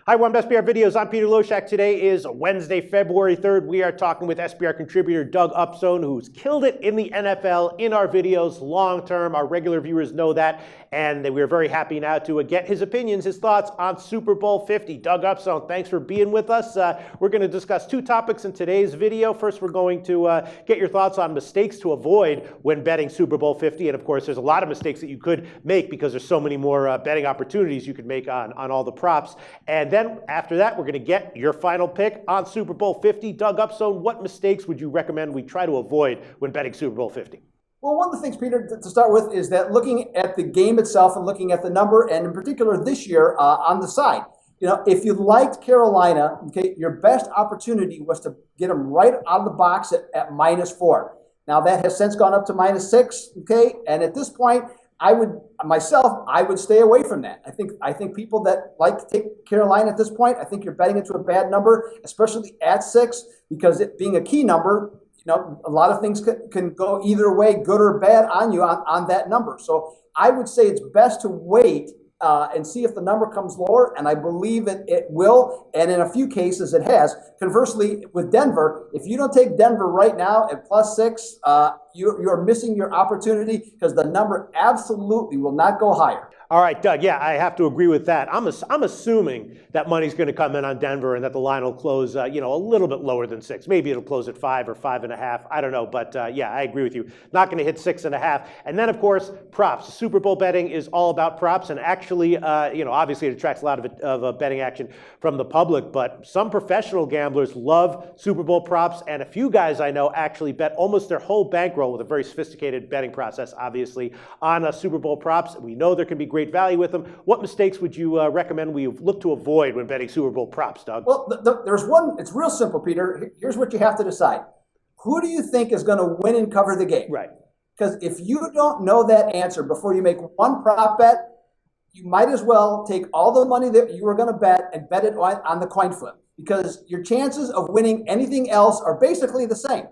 Hi, welcome to SBR Videos. I'm Peter Loshak. Today is Wednesday, February 3rd. We are talking with SBR contributor Doug Upstone, who's killed it in the NFL in our videos long term. Our regular viewers know that, and we're very happy now to get his opinions, his thoughts on Super Bowl 50. Doug Upstone, thanks for being with us. We're going to discuss two topics in today's video. First, we're going to get your thoughts on mistakes to avoid when betting Super Bowl 50. And of course, there's a lot of mistakes that you could make because there's so many more betting opportunities you could make on all the props. And then after that, we're going to get your final pick on Super Bowl 50. Doug Upstone, what mistakes would you recommend we try to avoid when betting Super Bowl 50? Well, one of the things, Peter, to start with is that looking at the game itself and looking at the number, and in particular this year on the side. You know, if you liked Carolina, okay, your best opportunity was to get them right out of the box at -4. Now that has since gone up to -6, okay, and at this point, I would stay away from that. I think people that like to take Carolina at this point, I think you're betting into a bad number, especially at 6, because it being a key number, you know, a lot of things can go either way, good or bad on you on that number. So I would say it's best to wait and see if the number comes lower, and I believe it will, and in a few cases it has. Conversely, with Denver, if you don't take Denver right now at +6, you're missing your opportunity because the number absolutely will not go higher. All right, Doug, yeah, I have to agree with that. I'm assuming that money's going to come in on Denver and that the line will close, a little bit lower than 6. Maybe it'll close at 5 or 5.5. I don't know, but yeah, I agree with you. Not going to hit 6.5. And then, of course, props. Super Bowl betting is all about props, and actually, obviously it attracts a lot of betting action from the public, but some professional gamblers love Super Bowl props, and a few guys I know actually bet almost their whole bankroll with a very sophisticated betting process, obviously, on Super Bowl props. We know there can be great value with them. What mistakes would you recommend we look to avoid when betting Super Bowl props, Doug? Well, there's one. It's real simple, Peter. Here's what you have to decide. Who do you think is going to win and cover the game? Right. Because if you don't know that answer before you make one prop bet, you might as well take all the money that you were going to bet and bet it on the coin flip, because your chances of winning anything else are basically the same.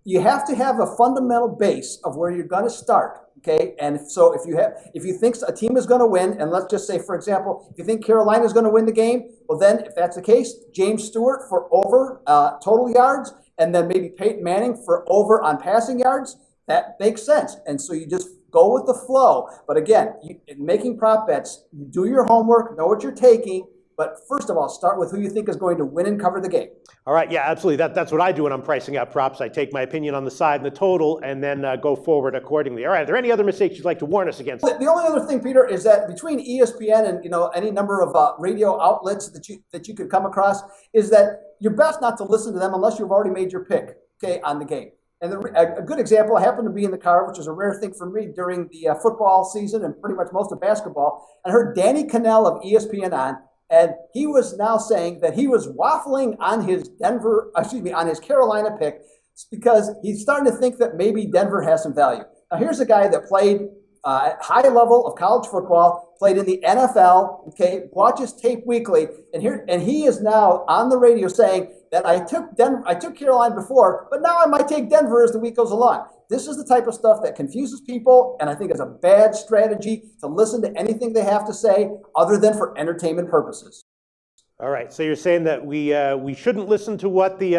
You have to have a fundamental base of where you're going to start. Okay, and so if you think a team is going to win, and let's just say, for example, if you think Carolina is going to win the game, well then, if that's the case, James Stewart for over total yards, and then maybe Peyton Manning for over on passing yards, that makes sense. And so you just go with the flow. But again, in making prop bets, you do your homework, know what you're taking. But first of all, start with who you think is going to win and cover the game. All right, yeah, absolutely. That's what I do when I'm pricing out props. I take my opinion on the side and the total, and then go forward accordingly. All right, are there any other mistakes you'd like to warn us against? The only other thing, Peter, is that between ESPN and any number of radio outlets that you could come across, is that you're best not to listen to them unless you've already made your pick, okay, on the game. And a good example, I happened to be in the car, which is a rare thing for me during the football season and pretty much most of basketball, and I heard Danny Cannell of ESPN on. And he was now saying that he was waffling on his on his Carolina pick because he's starting to think that maybe Denver has some value. Now, here's a guy that played at high level of college football, played in the NFL, okay, watches tape weekly, and he is now on the radio saying that I took Carolina before, but now I might take Denver as the week goes along. This is the type of stuff that confuses people, and I think it's a bad strategy to listen to anything they have to say other than for entertainment purposes. All right, so you're saying that we shouldn't listen to what the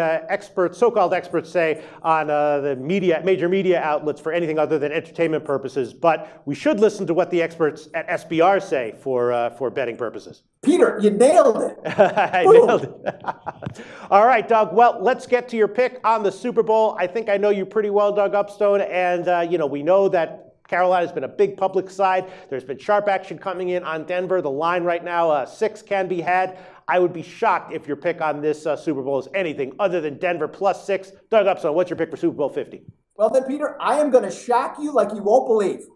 so-called experts say on the major media outlets for anything other than entertainment purposes, but we should listen to what the experts at SBR say for betting purposes. Peter, you nailed it. I nailed it. All right, Doug. Well, let's get to your pick on the Super Bowl. I think I know you pretty well, Doug Upstone, and we know that Carolina's been a big public side. There's been sharp action coming in on Denver. The line right now, 6 can be had. I would be shocked if your pick on this Super Bowl is anything other than Denver +6. Doug Upstone, what's your pick for Super Bowl 50? Well then, Peter, I am going to shock you like you won't believe.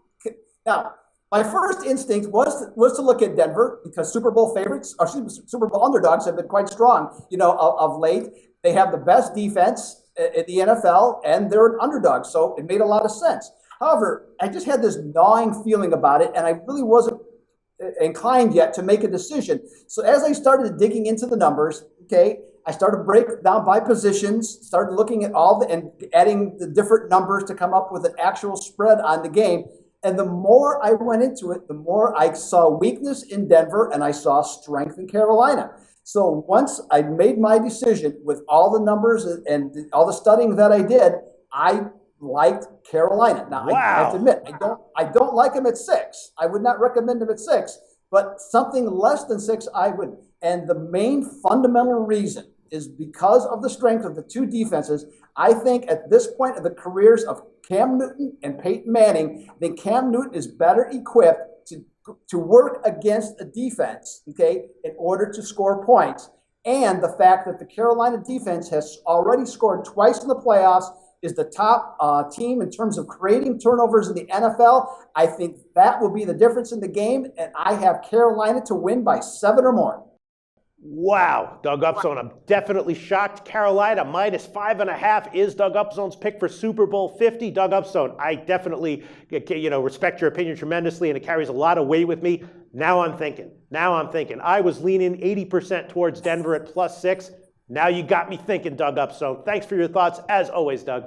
Now, my first instinct was to look at Denver because Super Bowl Super Bowl underdogs have been quite strong, of late. They have the best defense in the NFL, and they're an underdog, so it made a lot of sense. However, I just had this gnawing feeling about it, and I really wasn't inclined yet to make a decision. So as I started digging into the numbers, okay, I started breaking down by positions, started looking at and adding the different numbers to come up with an actual spread on the game. And the more I went into it, the more I saw weakness in Denver and I saw strength in Carolina. So once I made my decision with all the numbers and all the studying that I did, I liked Carolina. Now I have to Wow. admit, I don't like them at 6. I would not recommend them at 6, but something less than 6 I would. And the main fundamental reason is because of the strength of the two defenses. I think at this point of the careers of Cam Newton and Peyton Manning, I think Cam Newton is better equipped to work against a defense, okay, in order to score points. And the fact that the Carolina defense has already scored twice in the playoffs, is the top team in terms of creating turnovers in the NFL. I think that will be the difference in the game, and I have Carolina to win by 7 or more. Wow, Doug Upstone, I'm definitely shocked. Carolina -5.5 is Doug Upstone's pick for Super Bowl 50. Doug Upstone, I definitely respect your opinion tremendously, and it carries a lot of weight with me. Now I'm thinking. I was leaning 80% towards Denver at +6. Now you got me thinking, Doug Upstone. Thanks for your thoughts, as always, Doug.